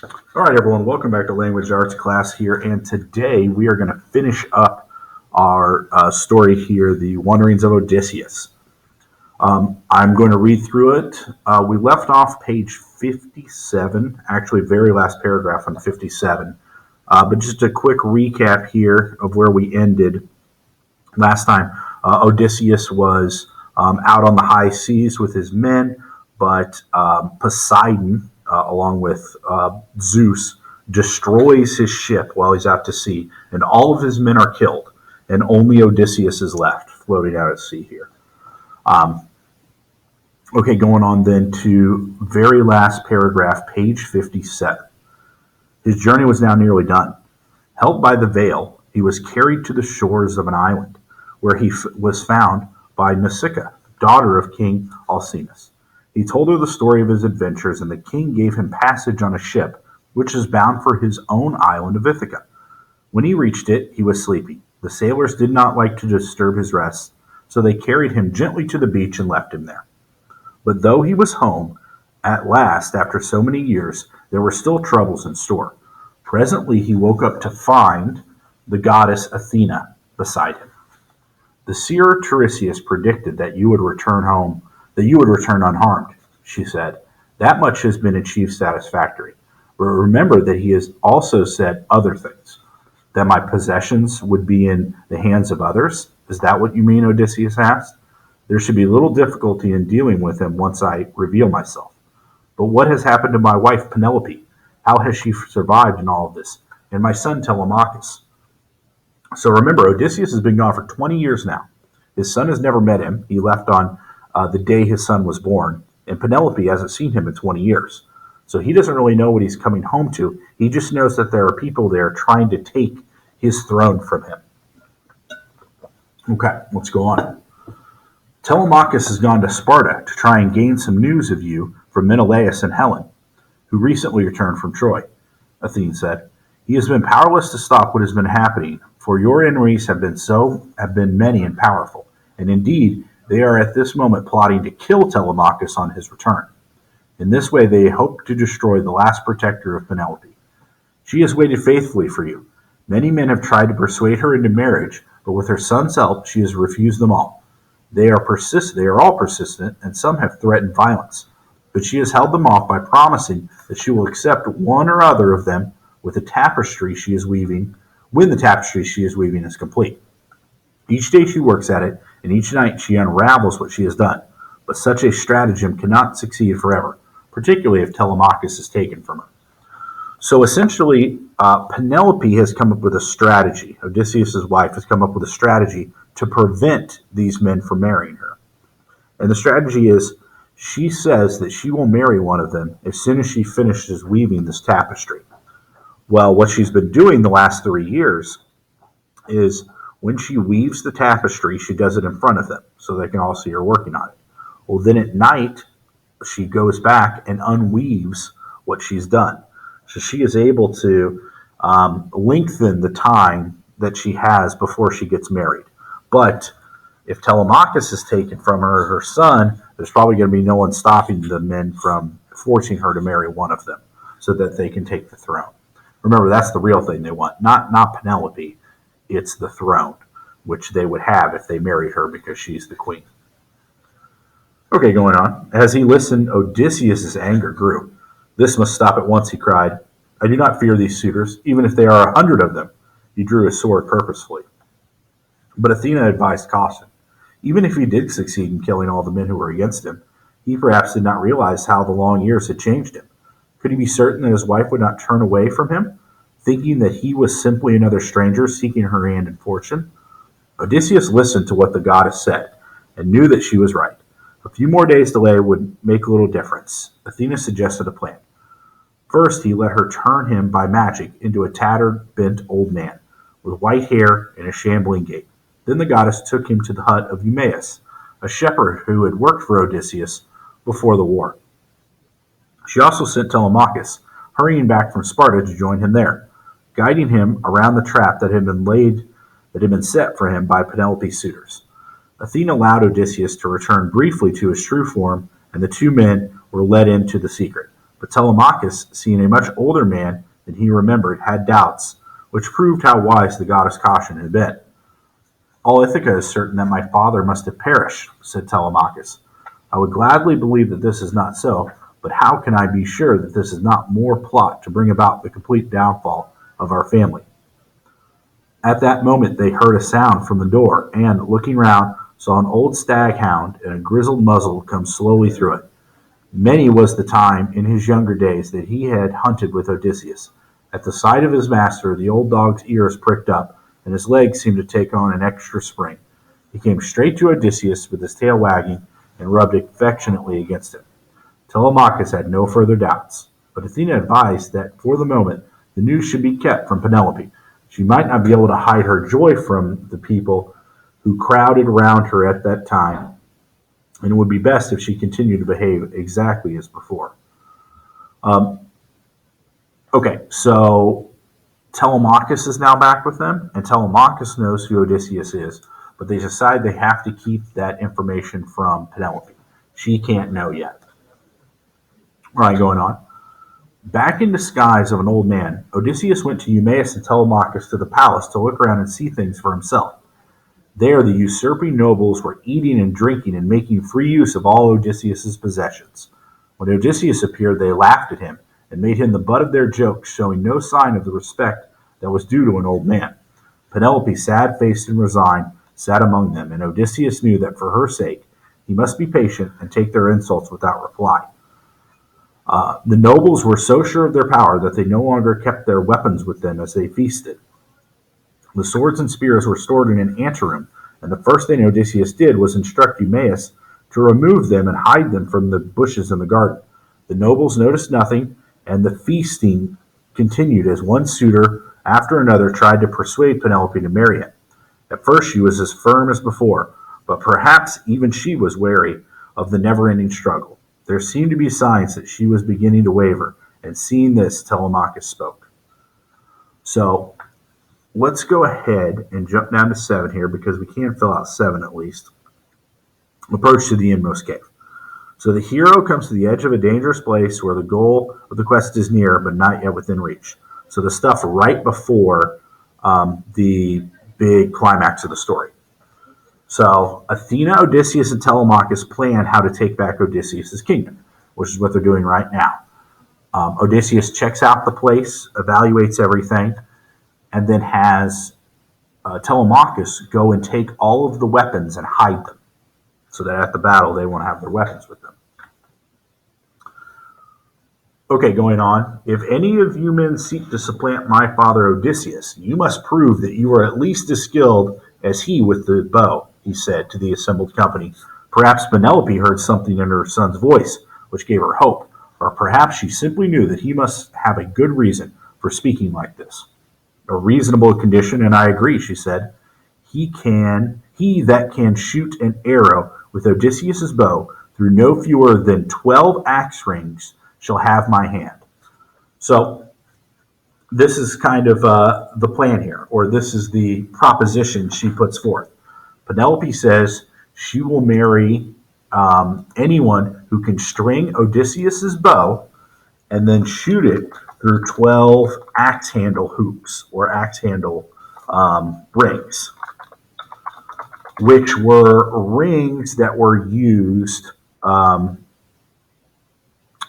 All right, everyone, welcome back to Language Arts class here. And today we are going to finish up our story here, The Wanderings of Odysseus. I'm going to read through it. We left off page 57, actually, very last paragraph on 57. But just a quick recap here of where we ended last time. Odysseus was out on the high seas with his men, but Poseidon, along with Zeus, destroys his ship while he's out to sea, and all of his men are killed, and only Odysseus is left floating out at sea here. Okay, going on then to very last paragraph, page 57. His journey was now nearly done. Helped by the veil, he was carried to the shores of an island, where he was found by Nausicaa, daughter of King Alcinous. He told her the story of his adventures, and the king gave him passage on a ship, which is bound for his own island of Ithaca. When he reached it, he was sleeping. The sailors did not like to disturb his rest, so they carried him gently to the beach and left him there. But though he was home, at last, after so many years, there were still troubles in store. Presently he woke up to find the goddess Athena beside him. The seer Tiresias predicted that you would return home, that you would return unharmed, she said. That much has been achieved satisfactorily. But remember that he has also said other things, that my possessions would be in the hands of others. Is that what you mean? Odysseus asked. There should be little difficulty in dealing with him once I reveal myself. But what has happened to my wife Penelope? How has she survived in all of this? And my son Telemachus? So remember, Odysseus has been gone for 20 years now. His son has never met him. He left on the day his son was born. And Penelope hasn't seen him in 20 years. So he doesn't really know what he's coming home to. He just knows that there are people there trying to take his throne from him. Okay, let's go on. Telemachus has gone to Sparta to try and gain some news of you from Menelaus and Helen, who recently returned from Troy, Athene said. He has been powerless to stop what has been happening, for your enemies have been many and powerful, and indeed they are at this moment plotting to kill Telemachus on his return. In this way they hope to destroy the last protector of Penelope. She has waited faithfully for you. Many men have tried to persuade her into marriage, but with her son's help she has refused them all. They are all persistent, and some have threatened violence. But she has held them off by promising that she will accept one or other of them with the tapestry she is weaving when the tapestry she is weaving is complete. Each day she works at it, and each night she unravels what she has done. But such a stratagem cannot succeed forever, particularly if Telemachus is taken from her. So essentially, Penelope has come up with a strategy. Odysseus' wife has come up with a strategy to prevent these men from marrying her. And the strategy is, she says that she will marry one of them as soon as she finishes weaving this tapestry. Well, what she's been doing the last 3 years is when she weaves the tapestry, she does it in front of them so they can all see her working on it. Well, then at night, she goes back and unweaves what she's done. So she is able to lengthen the time that she has before she gets married. But if Telemachus is taken from her, her son, there's probably going to be no one stopping the men from forcing her to marry one of them so that they can take the throne. Remember, that's the real thing they want. Not Penelope. It's the throne, which they would have if they married her because she's the queen. Okay, going on. As he listened, Odysseus' anger grew. This must stop at once, he cried. I do not fear these suitors, even if there are 100 of them. He drew his sword purposefully. But Athena advised caution. Even if he did succeed in killing all the men who were against him, he perhaps did not realize how the long years had changed him. Could he be certain that his wife would not turn away from him, thinking that he was simply another stranger seeking her hand and fortune? Odysseus listened to what the goddess said, and knew that she was right. A few more days' delay would make little difference. Athena suggested a plan. First, he let her turn him by magic into a tattered, bent old man, with white hair and a shambling gait. Then the goddess took him to the hut of Eumaeus, a shepherd who had worked for Odysseus before the war. She also sent Telemachus, hurrying back from Sparta to join him there, guiding him around the trap that had been set for him by Penelope's suitors. Athena allowed Odysseus to return briefly to his true form, and the two men were led into the secret. But Telemachus, seeing a much older man than he remembered, had doubts, which proved how wise the goddess' caution had been. "All Ithaca is certain that my father must have perished," said Telemachus. "I would gladly believe that this is not so, but how can I be sure that this is not more plot to bring about the complete downfall of our family?" At that moment they heard a sound from the door, and, looking round, saw an old stag-hound and a grizzled muzzle come slowly through it. Many was the time in his younger days that he had hunted with Odysseus. At the sight of his master, the old dog's ears pricked up, and his legs seemed to take on an extra spring. He came straight to Odysseus with his tail wagging, and rubbed affectionately against him. Telemachus had no further doubts, but Athena advised that for the moment the news should be kept from Penelope. She might not be able to hide her joy from the people who crowded around her at that time, and it would be best if she continued to behave exactly as before. Um, okay, so Telemachus is now back with them, and Telemachus knows who Odysseus is, but they decide they have to keep that information from Penelope. She can't know yet. All right, going on. Back in disguise of an old man, Odysseus went to Eumaeus and Telemachus to the palace to look around and see things for himself. There the usurping nobles were eating and drinking and making free use of all Odysseus's possessions. When Odysseus appeared, they laughed at him and made him the butt of their jokes, showing no sign of the respect that was due to an old man. Penelope, sad-faced and resigned, sat among them, and Odysseus knew that for her sake he must be patient and take their insults without reply. The nobles were so sure of their power that they no longer kept their weapons with them as they feasted. The swords and spears were stored in an anteroom, and the first thing Odysseus did was instruct Eumaeus to remove them and hide them from the bushes in the garden. The nobles noticed nothing, and the feasting continued as one suitor after another tried to persuade Penelope to marry him. At first she was as firm as before, but perhaps even she was wary of the never-ending struggle. There seemed to be signs that she was beginning to waver, and seeing this, Telemachus spoke. So, let's go ahead and jump down to 7 here, because we can fill out 7 at least. Approach to the inmost cave. So the hero comes to the edge of a dangerous place where the goal of the quest is near, but not yet within reach. So the stuff right before the big climax of the story. So Athena, Odysseus, and Telemachus plan how to take back Odysseus' kingdom, which is what they're doing right now. Odysseus checks out the place, evaluates everything, and then has Telemachus go and take all of the weapons and hide them, so that at the battle they won't have their weapons with them. Okay, going on. If any of you men seek to supplant my father Odysseus, you must prove that you are at least as skilled as he with the bow, he said to the assembled company. Perhaps Penelope heard something in her son's voice which gave her hope, or perhaps she simply knew that he must have a good reason for speaking like this. A reasonable condition, and I agree, she said. He that can shoot an arrow with Odysseus' bow through no fewer than 12 axe rings shall have my hand. So this is kind of the plan here, or this is the proposition she puts forth. Penelope says she will marry anyone who can string Odysseus' bow and then shoot it through 12 axe handle hoops, or axe handle rings, which were rings that were used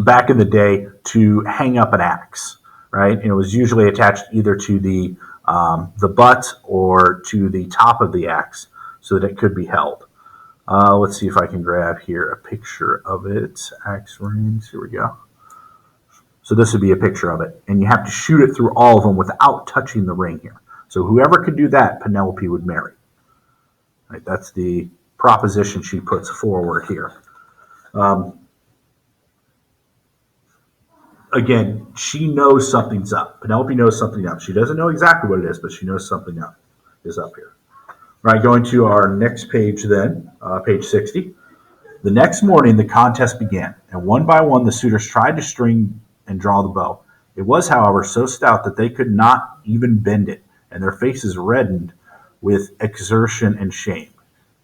back in the day to hang up an axe, right? And it was usually attached either to the butt or to the top of the axe so that it could be held. Let's see if I can grab here a picture of it. Axe rings, here we go. So this would be a picture of it. And you have to shoot it through all of them without touching the ring here. So whoever could do that, Penelope would marry. Right, that's the proposition she puts forward here. Again, she knows something's up. Penelope knows something up. She doesn't know exactly what it is, but she knows something is up here. All right, going to our next page then, page 60. The next morning, the contest began, and one by one the suitors tried to string and draw the bow. It was, however, so stout that they could not even bend it, and their faces reddened with exertion and shame.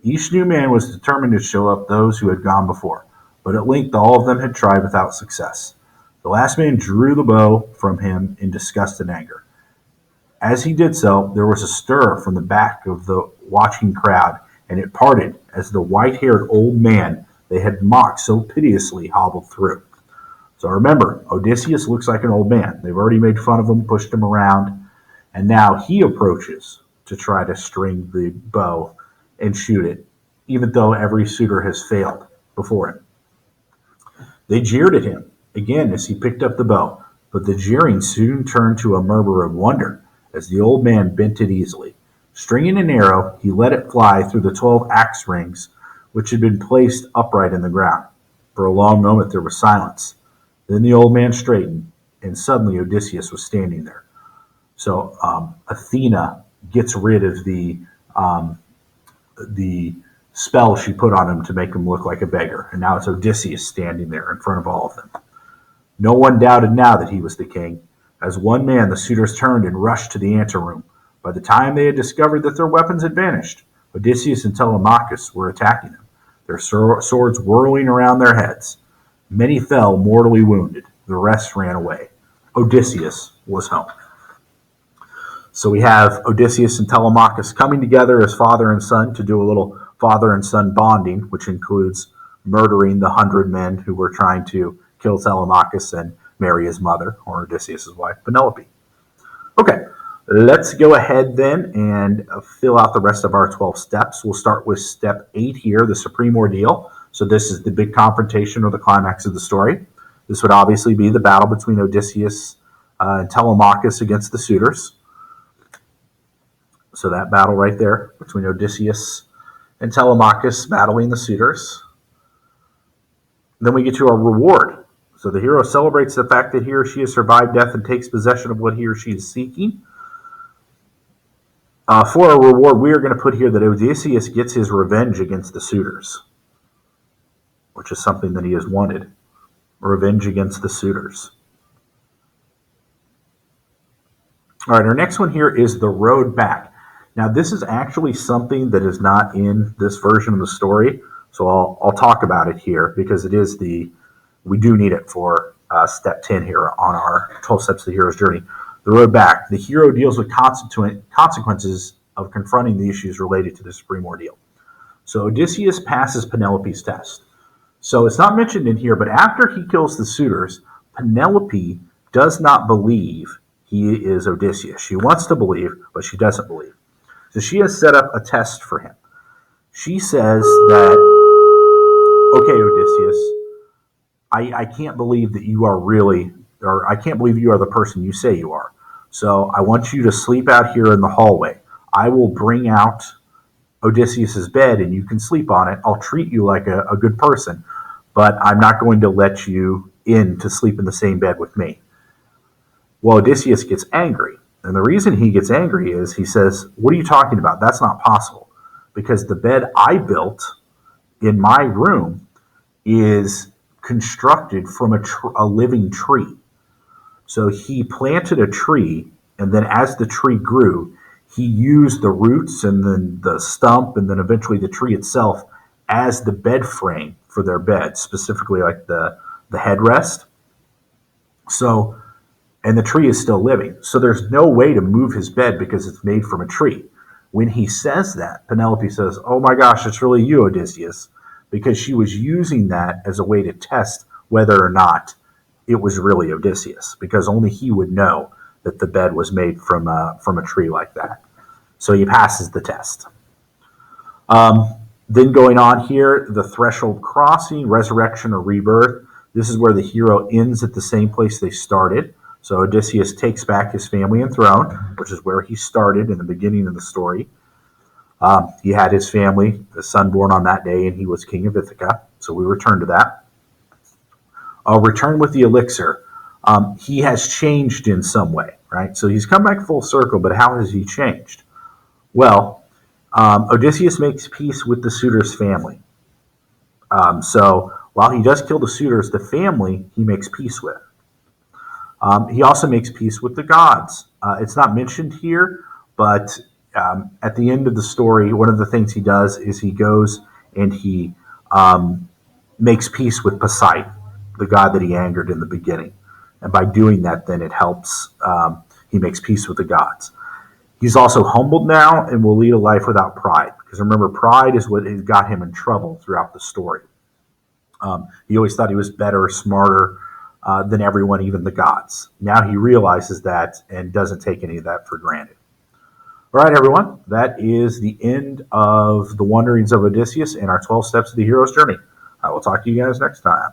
Each new man was determined to show up those who had gone before, but at length all of them had tried without success. The last man drew the bow from him in disgust and anger. As he did so, there was a stir from the back of the watching crowd, and it parted as the white-haired old man they had mocked so piteously hobbled through. So remember, Odysseus looks like an old man. They've already made fun of him, pushed him around, and now he approaches to try to string the bow and shoot it, even though every suitor has failed before him. They jeered at him again as he picked up the bow, but the jeering soon turned to a murmur of wonder as the old man bent it easily. Stringing an arrow, he let it fly through the 12 axe rings which had been placed upright in the ground. For a long moment there was silence. Then the old man straightened, and suddenly Odysseus was standing there. So Athena gets rid of the spell she put on him to make him look like a beggar, and now it's Odysseus standing there in front of all of them. No one doubted now that he was the king. As one man, the suitors turned and rushed to the anteroom. By the time they had discovered that their weapons had vanished, Odysseus and Telemachus were attacking them, their swords whirling around their heads. Many fell mortally wounded. The rest ran away. Odysseus was home. So we have Odysseus and Telemachus coming together as father and son to do a little father and son bonding, which includes murdering the 100 men who were trying to kill Telemachus and marry his mother, or Odysseus' wife, Penelope. Okay, let's go ahead then and fill out the rest of our 12 steps. We'll start with step 8 here, the supreme ordeal. So this is the big confrontation or the climax of the story. This would obviously be the battle between Odysseus and Telemachus against the suitors. So that battle right there between Odysseus and Telemachus battling the suitors. Then we get to our reward. So the hero celebrates the fact that he or she has survived death and takes possession of what he or she is seeking. For a reward, we are going to put here that Odysseus gets his revenge against the suitors, which is something that he has wanted. Revenge against the suitors. All right, our next one here is the road back. Now, this is actually something that is not in this version of the story, so I'll talk about it here because it is we do need it for step 10 here on our 12 steps of the hero's journey. The road back. The hero deals with consequences of confronting the issues related to the supreme ordeal. So Odysseus passes Penelope's test. So it's not mentioned in here, but after he kills the suitors, Penelope does not believe he is Odysseus. She wants to believe, but she doesn't believe. So she has set up a test for him. She says that, okay, Odysseus, I can't believe that you are really, or I can't believe you are the person you say you are. So I want you to sleep out here in the hallway. I will bring out Odysseus's bed and you can sleep on it. I'll treat you like a good person, but I'm not going to let you in to sleep in the same bed with me. Well, Odysseus gets angry. And the reason he gets angry is he says, what are you talking about? That's not possible. Because the bed I built in my room is constructed from a living tree. So he planted a tree, and then as the tree grew, he used the roots and then the stump and then eventually the tree itself as the bed frame for their bed, specifically like the headrest. So, and the tree is still living. So there's no way to move his bed because it's made from a tree. When he says that, Penelope says, oh my gosh, it's really you, Odysseus, because she was using that as a way to test whether or not it was really Odysseus, because only he would know that the bed was made from a tree like that. So he passes the test. Then going on here, the threshold crossing, resurrection or rebirth. This is where the hero ends at the same place they started. So Odysseus takes back his family and throne, which is where he started in the beginning of the story. He had his family, the son born on that day, and he was king of Ithaca. So we return to that. Return with the elixir. He has changed in some way, right? So he's come back full circle, but how has he changed? Well, Odysseus makes peace with the suitor's family. So while he does kill the suitors, the family he makes peace with. He also makes peace with the gods. It's not mentioned here, but at the end of the story, one of the things he does is he goes and he makes peace with Poseidon, the god that he angered in the beginning. And by doing that, then it helps. He makes peace with the gods. He's also humbled now and will lead a life without pride. Because remember, pride is what has got him in trouble throughout the story. He always thought he was better, smarter than everyone, even the gods. Now he realizes that and doesn't take any of that for granted. All right, everyone, that is the end of the wanderings of Odysseus and our 12 steps of the hero's journey. I will talk to you guys next time.